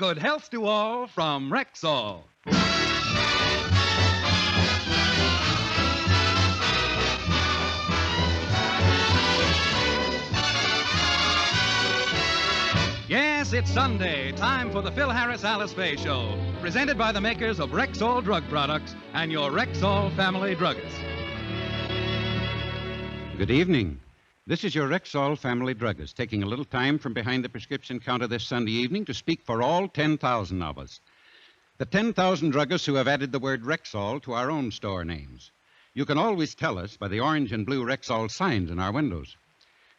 Good health to all from Rexall. Yes, it's Sunday, time for the Phil Harris-Alice Faye Show, presented by the makers of Rexall Drug Products and your Rexall family druggist. Good evening. This is your Rexall family druggist, taking a little time from behind the prescription counter this Sunday evening to speak for all 10,000 of us. The 10,000 druggists who have added the word Rexall to our own store names. You can always tell us by the orange and blue Rexall signs in our windows.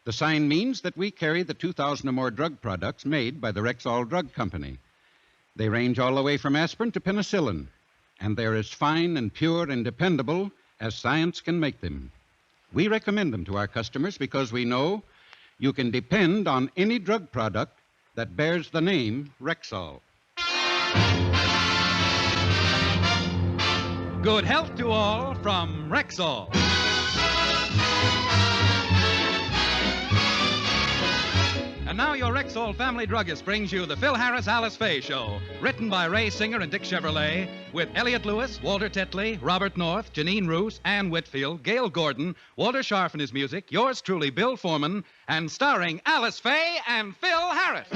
The sign means that we carry the 2,000 or more drug products made by the Rexall Drug Company. They range all the way from aspirin to penicillin, and they're as fine and pure and dependable as science can make them. We recommend them to our customers because we know you can depend on any drug product that bears the name Rexall. Good health to all from Rexall. And now your Rexall family druggist brings you the Phil Harris-Alice Faye Show, written by Ray Singer and Dick Chevrolet, with Elliot Lewis, Walter Tetley, Robert North, Janine Roos, Ann Whitfield, Gail Gordon, Walter Scharf and his music, yours truly, Bill Foreman, and starring Alice Faye and Phil Harris.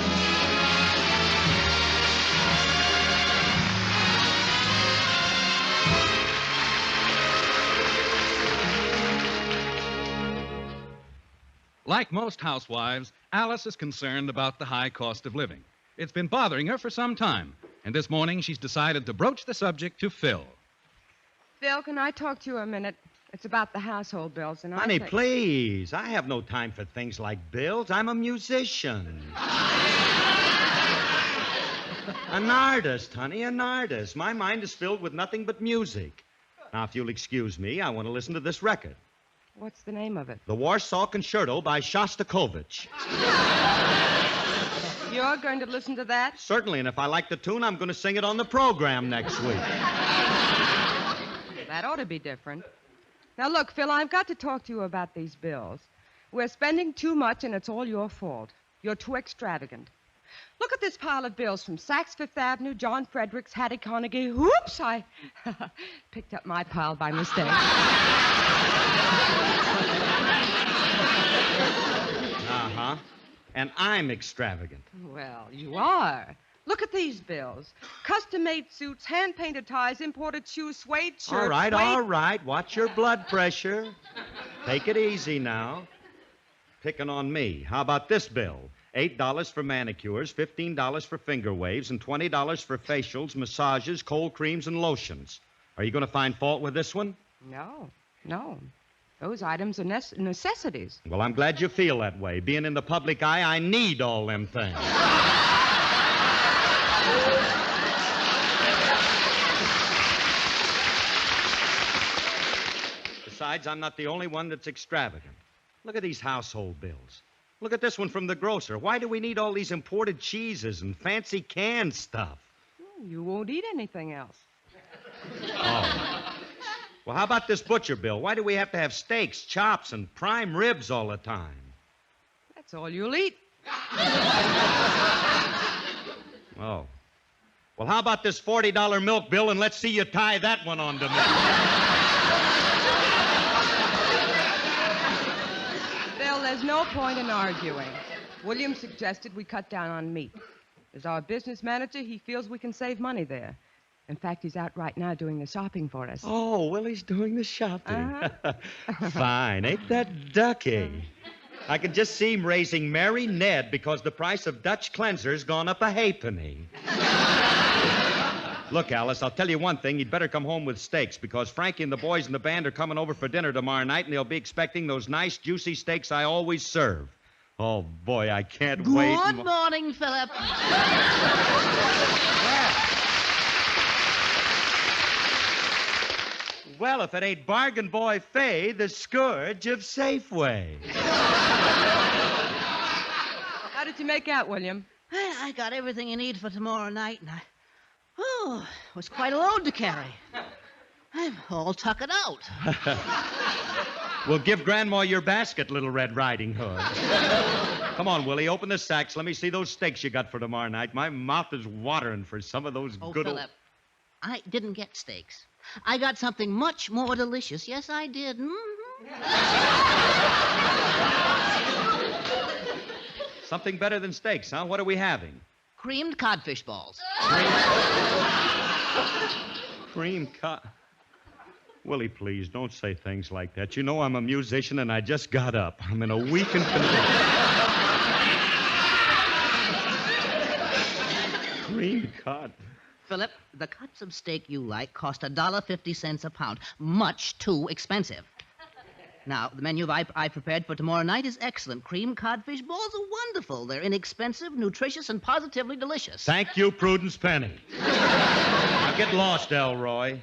Like most housewives, Alice is concerned about the high cost of living. It's been bothering her for some time, and this morning she's decided to broach the subject to Phil. Phil, can I talk to you a minute? It's about the household bills, and Honey, please. I have no time for things like bills. I'm a musician. An artist, honey, an artist. My mind is filled with nothing but music. Now, if you'll excuse me, I want to listen to this record. What's the name of it? The Warsaw Concerto by Shostakovich. You're going to listen to that? Certainly, and if I like the tune, I'm going to sing it on the program next week. That ought to be different. Now, look, Phil, I've got to talk to you about these bills. We're spending too much, and it's all your fault. You're too extravagant. Look at this pile of bills from Saks Fifth Avenue, John Fredericks, Hattie Carnegie. Whoops, I picked up my pile by mistake. Uh-huh. And I'm extravagant. Well, you are. Look at these bills. Custom-made suits, hand-painted ties, imported shoes, suede shirts. All right. Watch your blood pressure. Take it easy now. Picking on me. How about this bill? $8 for manicures, $15 for finger waves, and $20 for facials, massages, cold creams, and lotions. Are you going to find fault with this one? No. Those items are necessities. Well, I'm glad you feel that way. Being in the public eye, I need all them things. Besides, I'm not the only one that's extravagant. Look at these household bills. Look at this one from the grocer. Why do we need all these imported cheeses and fancy canned stuff? You won't eat anything else. Oh. Well, how about this butcher bill? Why do we have to have steaks, chops, and prime ribs all the time? That's all you'll eat. Oh. Well, how about this $40 milk bill, and let's see you tie that one on to me. Bill, there's no point in arguing. William suggested we cut down on meat. As our business manager, he feels we can save money there. In fact, he's out right now doing the shopping for us. Oh, Willie's doing the shopping. Uh-huh. Fine. Ain't that ducky? I can just see him raising Mary Ned because the price of Dutch cleanser's gone up a halfpenny. Look, Alice, I'll tell you one thing. You'd better come home with steaks because Frankie and the boys in the band are coming over for dinner tomorrow night, and they'll be expecting those nice, juicy steaks I always serve. Oh, boy, I can't wait. Good morning, Philip. Well, if it ain't Bargain Boy Faye, the scourge of Safeway. How did you make out, William? Well, I got everything you need for tomorrow night, and it was quite a load to carry. I'm all tuckered out. Well, give Grandma your basket, Little Red Riding Hood. Come on, Willie, open the sacks. Let me see those steaks you got for tomorrow night. My mouth is watering for some of those Oh, good Philip, I didn't get steaks. I got something much more delicious. Yes, I did. Something better than steaks, huh? What are we having? Creamed codfish balls. Cream cod. Willie, please, don't say things like that. You know I'm a musician and I just got up. I'm in a weakened condition. Cream cod. Philip, the cuts of steak you like cost $1.50 a pound. Much too expensive. Now, the menu I prepared for tomorrow night is excellent. Cream codfish balls are wonderful. They're inexpensive, nutritious, and positively delicious. Thank you, Prudence Penny. Now get lost, Elroy.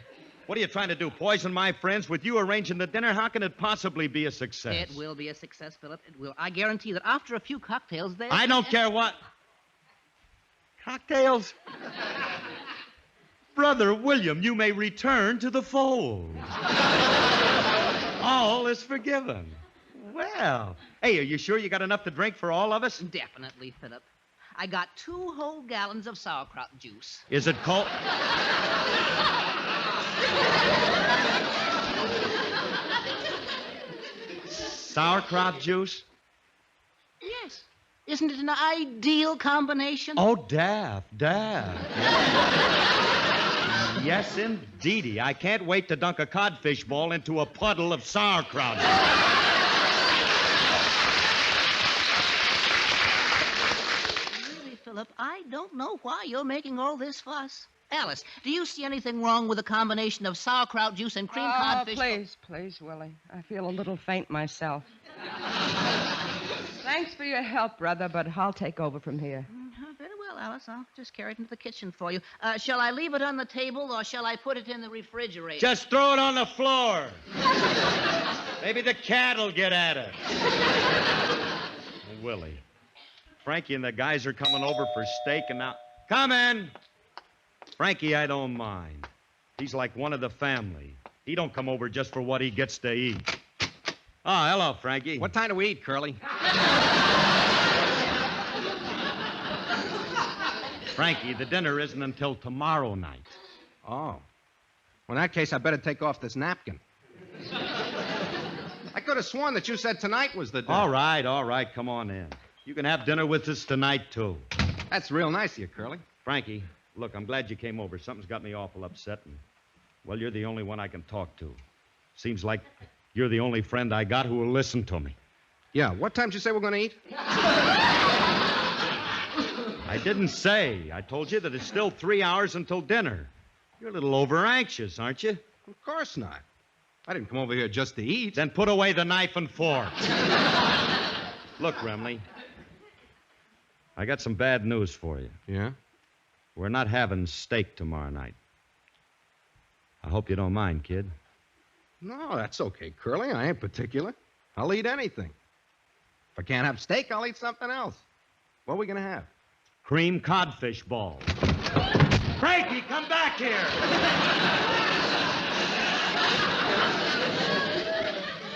What are you trying to do, poison my friends? With you arranging the dinner, how can it possibly be a success? It will be a success, Philip. It will. I guarantee that after a few cocktails, they'll... I don't care what. Cocktails? Brother William, you may return to the fold. All is forgiven. Well, hey, are you sure you got enough to drink for all of us? Definitely, Philip. I got 2 whole gallons of sauerkraut juice. Is it cold? Sauerkraut juice? Yes. Isn't it an ideal combination? Oh, daft. Yes, indeedy. I can't wait to dunk a codfish ball into a puddle of sauerkraut. Really, Philip, I don't know why you're making all this fuss. Alice, do you see anything wrong with a combination of sauerkraut juice and cream codfish? Please, Willie. I feel a little faint myself. Thanks for your help, brother, but I'll take over from here. Very well, Alice. I'll just carry it into the kitchen for you. Shall I leave it on the table, or shall I put it in the refrigerator? Just throw it on the floor. Maybe the cat'll get at it. Willie, Frankie and the guys are coming over for steak, and now... Come in. Frankie, I don't mind. He's like one of the family. He don't come over just for what he gets to eat. Oh, hello, Frankie. What time do we eat, Curly? Frankie, the dinner isn't until tomorrow night. Oh. Well, in that case, I better take off this napkin. I could have sworn that you said tonight was the dinner. All right. Come on in. You can have dinner with us tonight, too. That's real nice of you, Curly. Frankie, look, I'm glad you came over. Something's got me awful upset, and, well, you're the only one I can talk to. Seems like you're the only friend I got who will listen to me. Yeah, what time did you say we're going to eat? I didn't say. I told you that it's still 3 hours until dinner. You're a little over-anxious, aren't you? Of course not. I didn't come over here just to eat. Then put away the knife and fork. Look, Remley, I got some bad news for you. Yeah? We're not having steak tomorrow night. I hope you don't mind, kid. No, that's okay, Curly. I ain't particular. I'll eat anything. If I can't have steak, I'll eat something else. What are we going to have? Cream codfish balls. Frankie, come back here!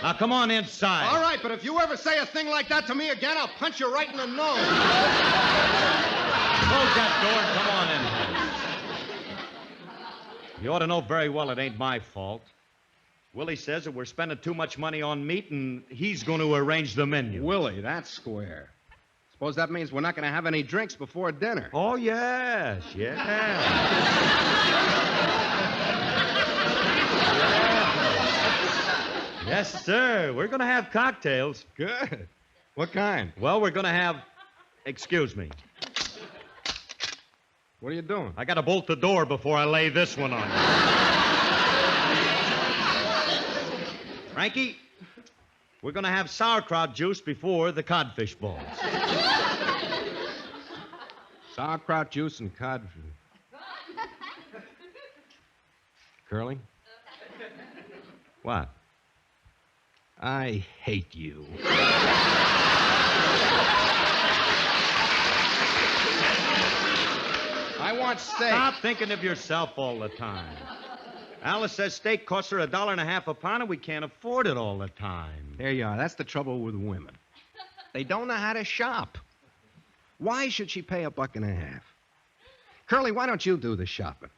Now, come on inside. All right, but if you ever say a thing like that to me again, I'll punch you right in the nose. Close that door and come on in here. You ought to know very well it ain't my fault. Willie says that we're spending too much money on meat, and he's going to arrange the menu. Willie, that's square. Suppose that means we're not going to have any drinks before dinner. Oh, yes. Yes, sir. We're going to have cocktails. Good. What kind? Well, we're going to have... Excuse me. What are you doing? I got to bolt the door before I lay this one on you. Frankie, we're going to have sauerkraut juice before the codfish balls. Sauerkraut juice and codfish. Curly? What? I hate you. I want steak. Stop thinking of yourself all the time. Alice says steak costs her $1.50 a pound, and we can't afford it all the time. There you are. That's the trouble with women. They don't know how to shop. Why should she pay $1.50? Curly, why don't you do the shopping?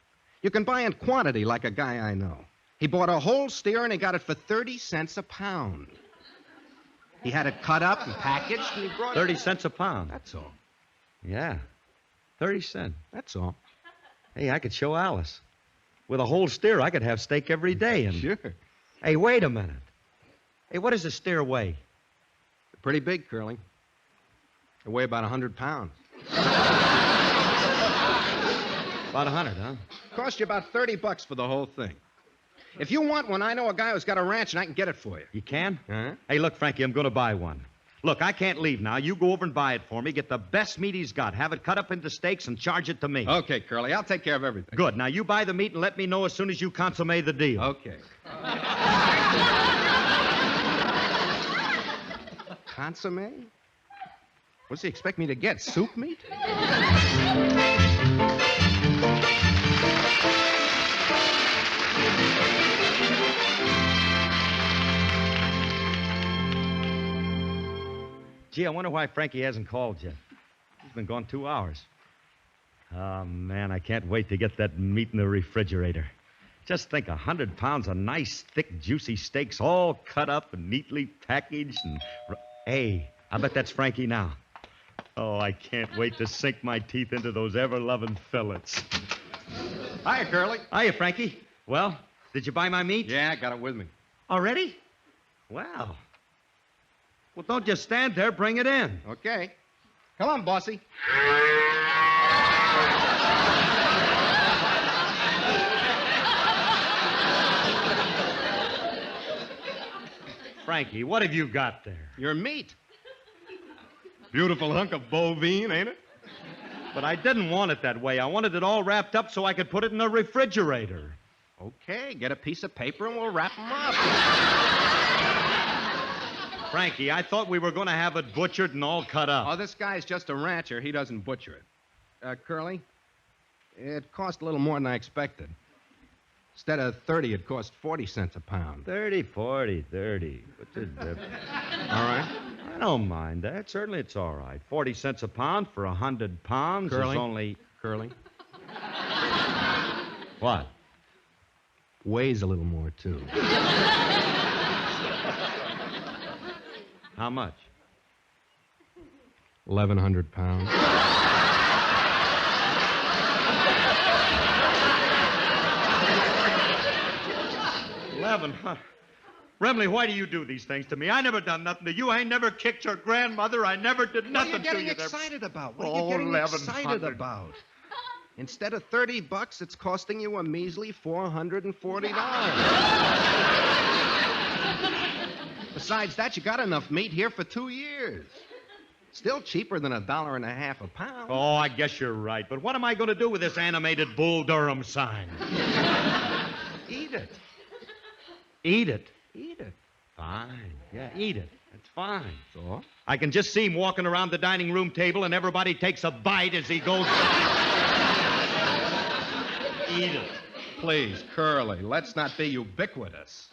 You can buy in quantity like a guy I know. He bought a whole steer and he got it for 30 cents a pound. He had it cut up and packaged and he brought 30 cents a pound. That's all. Yeah, 30 cents. That's all. Hey, I could show Alice. With a whole steer, I could have steak every day. And Sure. Hey, wait a minute. Hey, what does a steer weigh? Pretty big, Curly. They weigh about 100 pounds. About 100, huh? Cost you about $30 for the whole thing. If you want one, I know a guy who's got a ranch and I can get it for you. You can? Huh? Hey, look, Frankie, I'm going to buy one. Look, I can't leave now. You go over and buy it for me. Get the best meat he's got. Have it cut up into steaks and charge it to me. Okay, Curly, I'll take care of everything. Good. Now, you buy the meat and let me know as soon as you consummate the deal. Okay. Consomme? What's he expect me to get? Soup meat? Gee, I wonder why Frankie hasn't called yet. He's been gone 2 hours. Oh, man, I can't wait to get that meat in the refrigerator. Just think, 100 pounds of nice, thick, juicy steaks all cut up and neatly packaged. And hey, I bet that's Frankie now. Oh, I can't wait to sink my teeth into those ever-loving fillets. Hiya, Curly. Hiya, Frankie. Well, did you buy my meat? Yeah, I got it with me. Already? Wow. Well, don't just stand there. Bring it in. Okay. Come on, bossy. Frankie, what have you got there? Your meat. Beautiful hunk of bovine, ain't it? But I didn't want it that way. I wanted it all wrapped up so I could put it in the refrigerator. Okay, get a piece of paper and we'll wrap them up. Frankie, I thought we were going to have it butchered and all cut up. Oh, this guy's just a rancher. He doesn't butcher it. Curly, it cost a little more than I expected. Instead of 30, it cost 40 cents a pound. 30, 40, 30. What's the difference? All right. I don't mind that. Certainly it's all right. 40 cents a pound for 100 pounds Curly? is only... Curly, What? weighs a little more, too. How much? 1,100 pounds. 1,100. Remley, why do you do these things to me? I never done nothing to you. I never kicked your grandmother. I never did nothing to you. What are you getting there. excited about? What Oh, are you getting 1,100. excited about? Instead of $30, it's costing you a measly $440. Besides that, you got enough meat here for 2 years. Still cheaper than $1.50 a pound. Oh, I guess you're right. But what am I going to do with this animated Bull Durham sign? Eat it. Eat it. Eat it. Fine. Yeah, eat it. That's fine. So? I can just see him walking around the dining room table and everybody takes a bite as he goes. Eat it. Please, Curly, let's not be ubiquitous.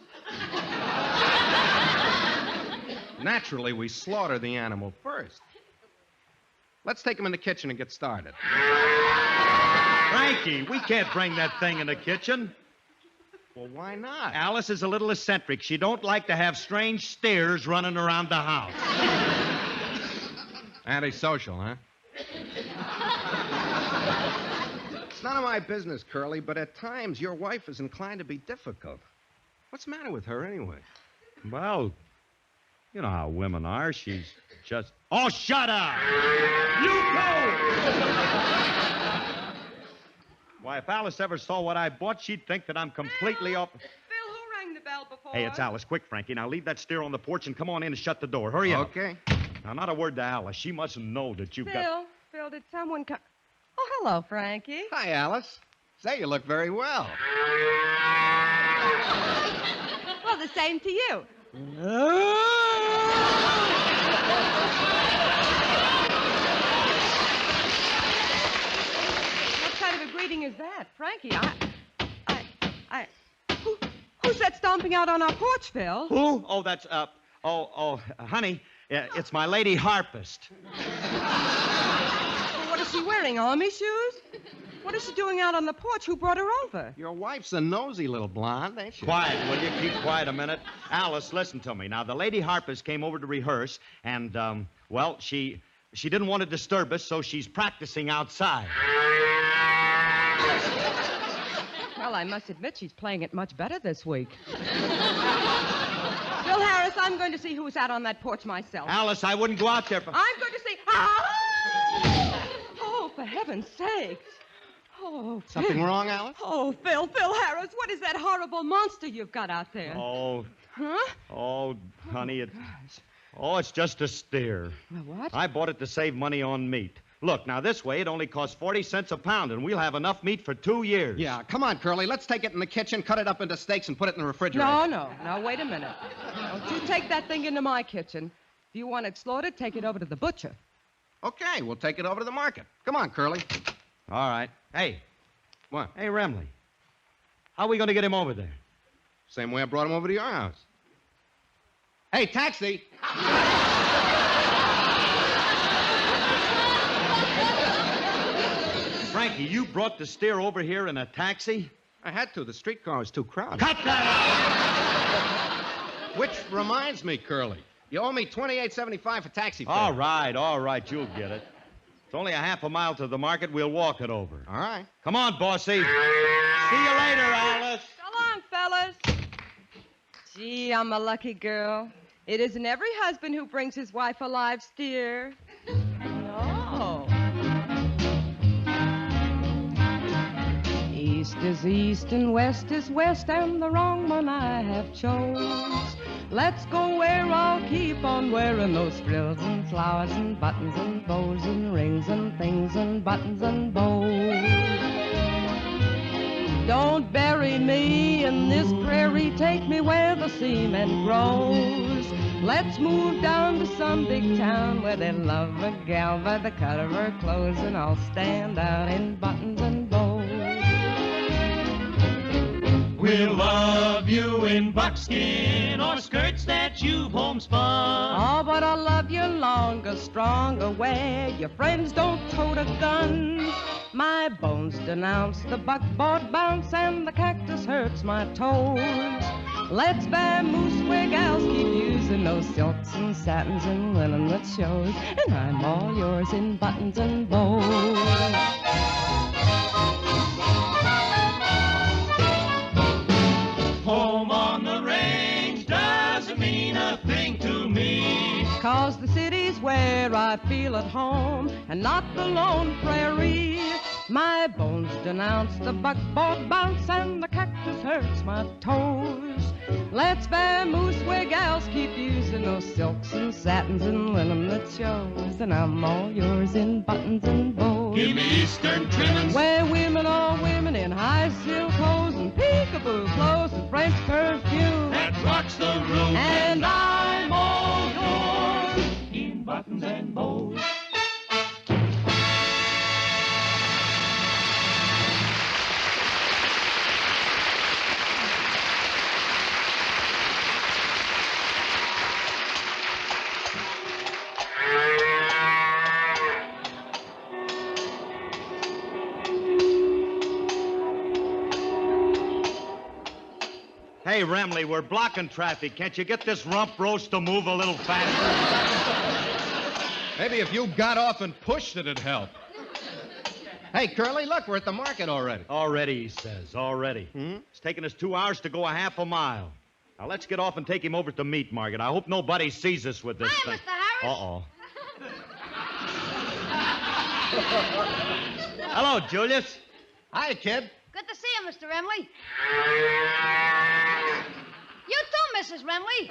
Naturally, we slaughter the animal first. Let's take him in the kitchen and get started. Frankie, we can't bring that thing in the kitchen. Well, why not? Alice is a little eccentric. She don't like to have strange stares running around the house. Antisocial, huh? It's none of my business, Curly, but at times your wife is inclined to be difficult. What's the matter with her, anyway? Well, you know how women are. She's just... Oh, shut up! You go! Why, if Alice ever saw what I bought, she'd think that I'm completely off... Phil, who rang the bell before? Hey, it's Alice. Quick, Frankie. Now leave that steer on the porch and come on in and shut the door. Hurry up. Okay. Now, not a word to Alice. She mustn't know that you've got... Phil, did someone come? Oh, hello, Frankie. Hi, Alice. Say, you look very well. Well, the same to you. What kind of a greeting is that? Frankie, who's that stomping out on our porch, Phil? Who? Oh, that's, honey, It's my lady harpist. Well, what is she wearing, army shoes? What is she doing out on the porch? Who brought her over? Your wife's a nosy little blonde, ain't she? Quiet, will you? Keep quiet a minute. Alice, listen to me. Now, the lady harpist came over to rehearse, and, she didn't want to disturb us, so she's practicing outside. Well, I must admit she's playing it much better this week. Bill Harris, I'm going to see who's out on that porch myself. Alice, I wouldn't go out there for... I'm going to see... Oh, for heaven's sakes. Oh, Phil. Something wrong, Alice? Oh, Phil Harris, what is that horrible monster you've got out there? Oh. Huh? Oh, honey, it's just a steer. What? I bought it to save money on meat. Look, now this way it only costs 40 cents a pound, and we'll have enough meat for 2 years. Yeah, come on, Curly. Let's take it in the kitchen, cut it up into steaks, and put it in the refrigerator. No, wait a minute. Don't you take that thing into my kitchen. If you want it slaughtered, take it over to the butcher. Okay, we'll take it over to the market. Come on, Curly. All right. Hey. What? Hey, Remley. How are we going to get him over there? Same way I brought him over to your house. Hey, taxi! Frankie, you brought the steer over here in a taxi? I had to. The streetcar was too crowded. Cut that Which reminds me, Curly, you owe me $28.75 for taxi fare. All right, you'll get it. It's only a half a mile to the market. We'll walk it over. All right. Come on, bossy. See you later, Alice. So long, fellas. Gee, I'm a lucky girl. It isn't every husband who brings his wife a live steer. No. East is east and west is west, and the wrong one I have chose. Let's go where I'll keep on wearing those frills and flowers and buttons and bows and rings and things and buttons and bows. Don't bury me in this prairie, take me where the cement grows. Let's move down to some big town where they love a gal by the cut of her clothes, and I'll stand out in buttons and bows. We'll love you in buckskin or skirts that you've homespun. Oh, but I'll love you longer, stronger, where your friends don't tote a gun. My bones denounce the buckboard bounce, and the cactus hurts my toes. Let's vamoose where gals keep using those silks and satins and linen that shows, and I'm all yours in buttons and bows. Home on the range doesn't mean a thing to me. 'Cause the city's where I feel at home, and not the lone prairie. My bones denounce the buckboard bounce, and the cactus hurts my toes. Let's vamoose where gals keep using those silks and satins and linen that shows, and I'm all yours in buttons and bows. Give me eastern trimmings. Where women are women in high silk hose and peekaboo clothes and French perfume. That rocks the room. And I'm all yours in buttons and bows. Hey, Remley, we're blocking traffic. Can't you get this rump roast to move a little faster? Maybe if you got off and pushed it'd help. Hey, Curly, look, we're at the market already. Already, he says, already. It's taken us 2 hours to go a half a mile. Now, let's get off and take him over to the meat market. I hope nobody sees us with this Hi, thing. Mr. Harris. Uh-oh. Hello, Julius. Hi, kid. Good to see you, Mr. Remley. You too, Mrs. Remley.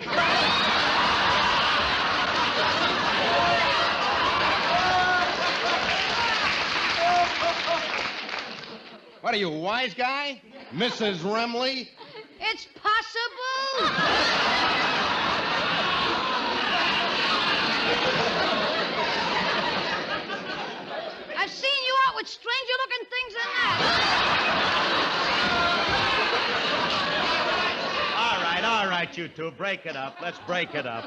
What are you, a wise guy? Mrs. Remley? It's possible. I've seen you out with stranger-looking things than that. All right, you two. Break it up. Let's break it up.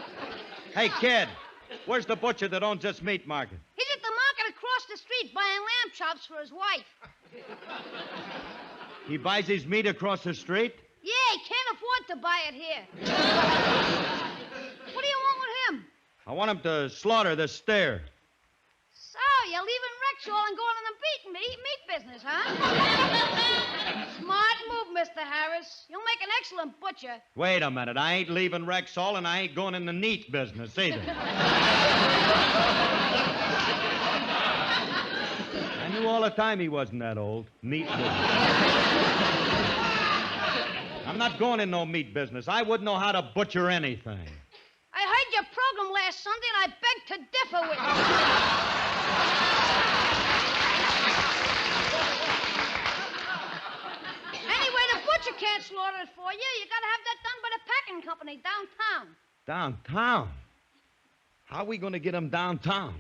Hey, kid. Where's the butcher that owns this meat market? He's at the market across the street buying lamb chops for his wife. He buys his meat across the street? Yeah, he can't afford to buy it here. What do you want with him? I want him to slaughter the steer. So, you're leaving Rexall and going in the meat business, huh? Smart move, Mr. Harris. You'll make an excellent butcher. Wait a minute. I ain't leaving Rexall, and I ain't going in the meat business either. I knew all the time he wasn't that old. Meat business. I'm not going in no meat business. I wouldn't know how to butcher anything. I heard your program last Sunday, and I beg to differ with you. Anyway, the butcher can't slaughter it for you. You gotta have that done by the packing company downtown. Downtown? How are we going to get him downtown?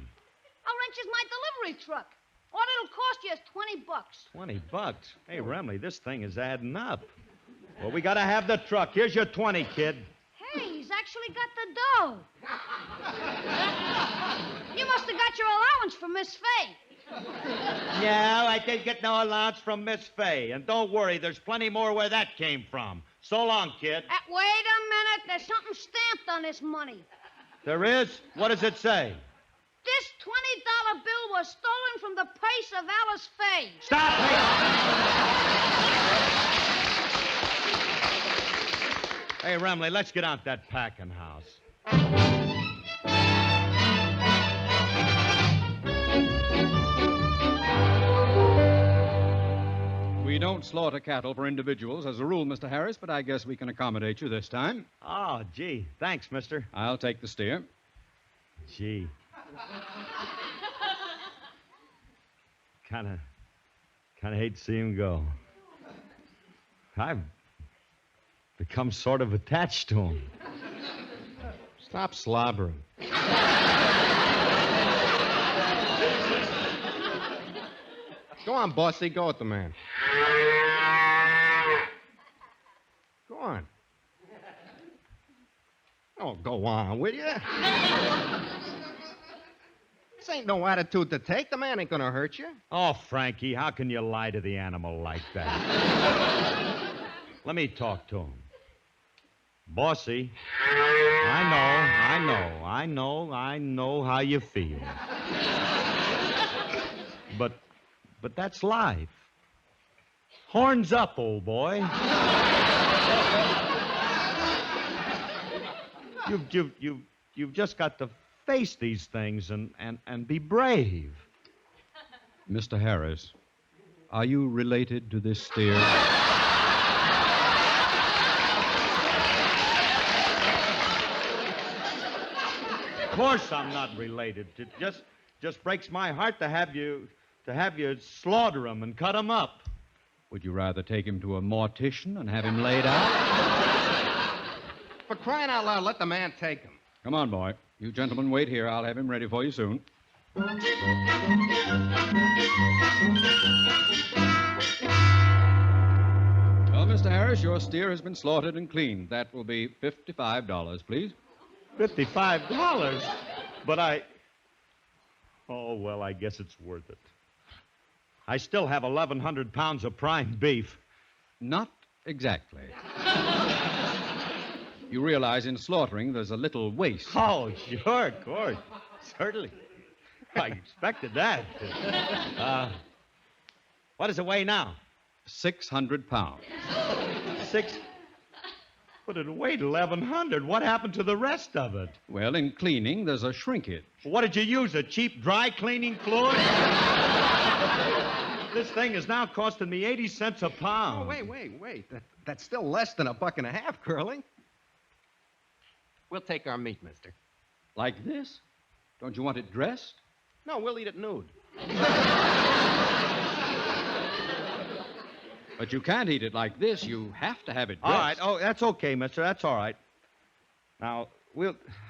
I'll rent you my delivery truck. All it'll cost you is $20. $20? Hey, Remley, this thing is adding up. Well, we got to have the truck. Here's your 20, kid. Hey, he's actually got the dough. You must have got your allowance from Miss Faye. No, I didn't get no allowance from Miss Faye. And don't worry, there's plenty more where that came from. So long, kid. Wait a minute. There's something stamped on this money. There is? What does it say? This $20 bill was stolen from the purse of Alice Faye. Stop it! Hey, Remley, let's get out that packing house. We don't slaughter cattle for individuals as a rule, Mr. Harris, but I guess we can accommodate you this time. Oh, gee. Thanks, mister. I'll take the steer. Gee. Kind of hate to see him go. I've become sort of attached to him. Stop slobbering. Go on, bossy. Go with the man. Go on. Oh, go on, will you? This ain't no attitude to take. The man ain't gonna hurt you. Oh, Frankie, how can you lie to the animal like that? Let me talk to him. Bossy, I know how you feel. But that's life. Horns up, old boy. You've just got to face these things and be brave. Mr. Harris, are you related to this steer? Of course I'm not related. It just breaks my heart to have you slaughter him and cut him up. Would you rather take him to a mortician and have him laid out? For crying out loud, let the man take him. Come on, boy. You gentlemen wait here. I'll have him ready for you soon. Well, Mr. Harris, your steer has been slaughtered and cleaned. That will be $55, please. $55? But Oh, well, I guess it's worth it. I still have 1,100 pounds of prime beef. Not exactly. You realize in slaughtering there's a little waste. Oh, sure, of course. Certainly. I expected that. What does it weigh now? 600 pounds. But it weighed 1,100. What happened to the rest of it? Well, in cleaning, there's a shrinkage. What did you use, a cheap dry cleaning fluid? This thing is now costing me 80 cents a pound. Oh, wait. That's still less than $1.50, Curly. We'll take our meat, mister. Like this? Don't you want it dressed? No, we'll eat it nude. But you can't eat it like this. You have to have it dressed. All right. Oh, that's okay, mister. That's all right. Now,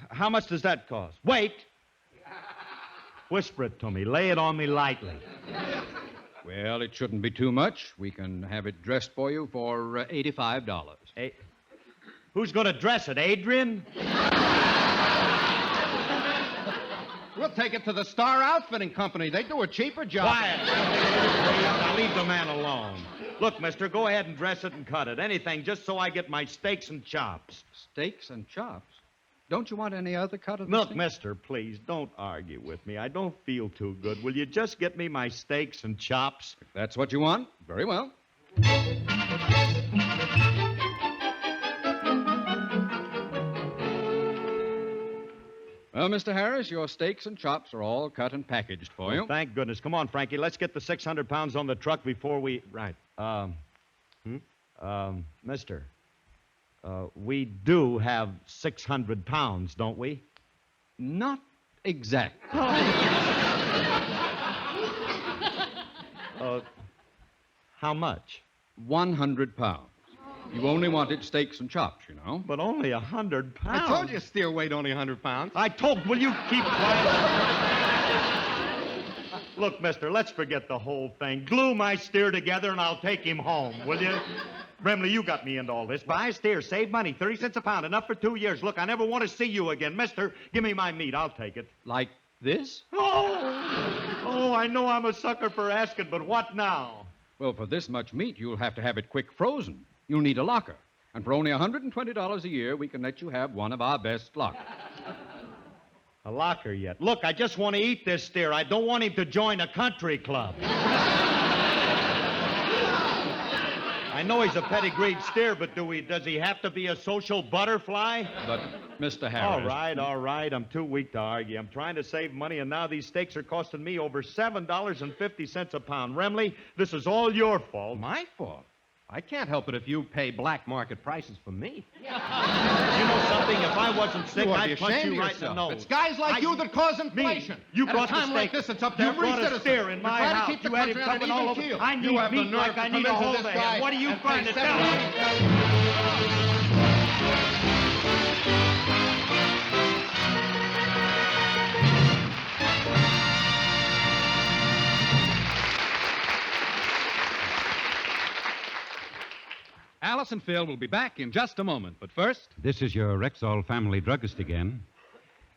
how much does that cost? Wait. Whisper it to me. Lay it on me lightly. Well, it shouldn't be too much. We can have it dressed for you for $85. Who's going to dress it, Adrian? We'll take it to the Star Outfitting Company. They do a cheaper job. Quiet. Now leave the man alone. Look, mister, go ahead and dress it and cut it. Anything, just so I get my steaks and chops. Steaks and chops? Don't you want any other cut of the Look, steak? mister, please, don't argue with me. I don't feel too good. Will you just get me my steaks and chops? If that's what you want, very well. Well, Mr. Harris, your steaks and chops are all cut and packaged for you. Thank goodness. Come on, Frankie. Let's get the 600 pounds on the truck before we... Right. Mister, we do have 600 pounds, don't we? Not exactly. How much? 100 pounds. You only wanted steaks and chops, you know. But only 100 pounds. I told you steer weighed only 100 pounds. Will you keep quiet? Look, mister, let's forget the whole thing. Glue my steer together and I'll take him home, will you? Brimley, you got me into all this. Buy a steer, save money, 30 cents a pound, enough for 2 years. Look, I never want to see you again. Mister, give me my meat. I'll take it. Like this? Oh, I know I'm a sucker for asking, but what now? Well, for this much meat, you'll have to have it quick frozen. You'll need a locker. And for only $120 a year, we can let you have one of our best lockers. A locker yet? Look, I just want to eat this steer. I don't want him to join a country club. I know he's a pedigreed steer, but does he have to be a social butterfly? But, Mr. Harris... All right. I'm too weak to argue. I'm trying to save money, and now these steaks are costing me over $7.50 a pound. Remley, this is all your fault. My fault? I can't help it if you pay black market prices for me. You know something? If I wasn't sick, I'd punch you right in the nose. It's guys like you that cause inflation. You At brought a time the like steak. this, it's up to You every brought a citizen. steer in my try to house. keep the You had it country on coming an all even over. keel. I need You have the meat nerve like to I come need a into hold this of guy him. What are you and trying to say tell me? Alice and Phil will be back in just a moment, but first... This is your Rexall family druggist again.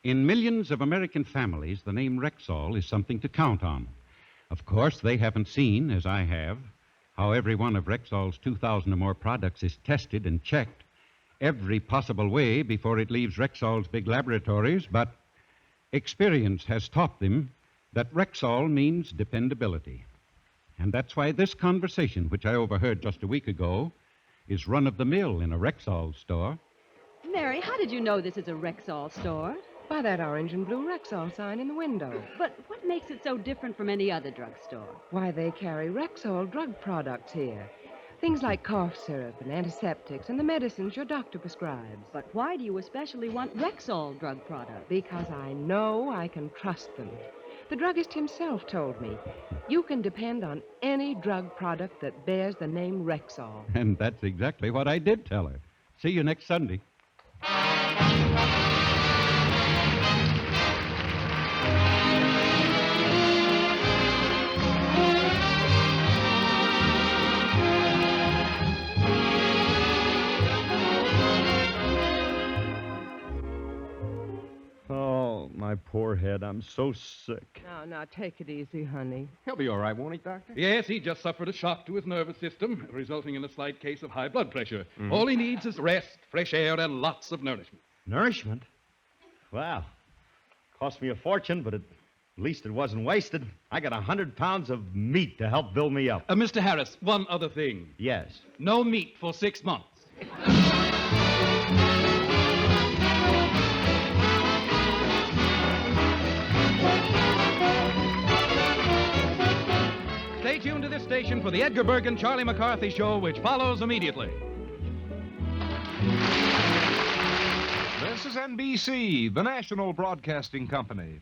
In millions of American families, the name Rexall is something to count on. Of course, they haven't seen, as I have, how every one of Rexall's 2,000 or more products is tested and checked every possible way before it leaves Rexall's big laboratories, but experience has taught them that Rexall means dependability. And that's why this conversation, which I overheard just a week ago, is run-of-the-mill in a Rexall store. Mary, how did you know this is a Rexall store? By that orange and blue Rexall sign in the window. But what makes it so different from any other drugstore? Why, they carry Rexall drug products here. Things like cough syrup and antiseptics and the medicines your doctor prescribes. But why do you especially want Rexall drug products? Because I know I can trust them. The druggist himself told me, you can depend on any drug product that bears the name Rexall. And that's exactly what I did tell her. See you next Sunday. Oh, my poor head. I'm so sick. Now, take it easy, honey. He'll be all right, won't he, Doctor? Yes, he just suffered a shock to his nervous system, resulting in a slight case of high blood pressure. All he needs is rest, fresh air, and lots of nourishment. Nourishment? Wow. Cost me a fortune, but at least it wasn't wasted. I got 100 pounds of meat to help build me up. Mr. Harris, one other thing. Yes. No meat for 6 months. Stay tuned to this station for the Edgar Bergen, Charlie McCarthy Show, which follows immediately. This is NBC, the national broadcasting company.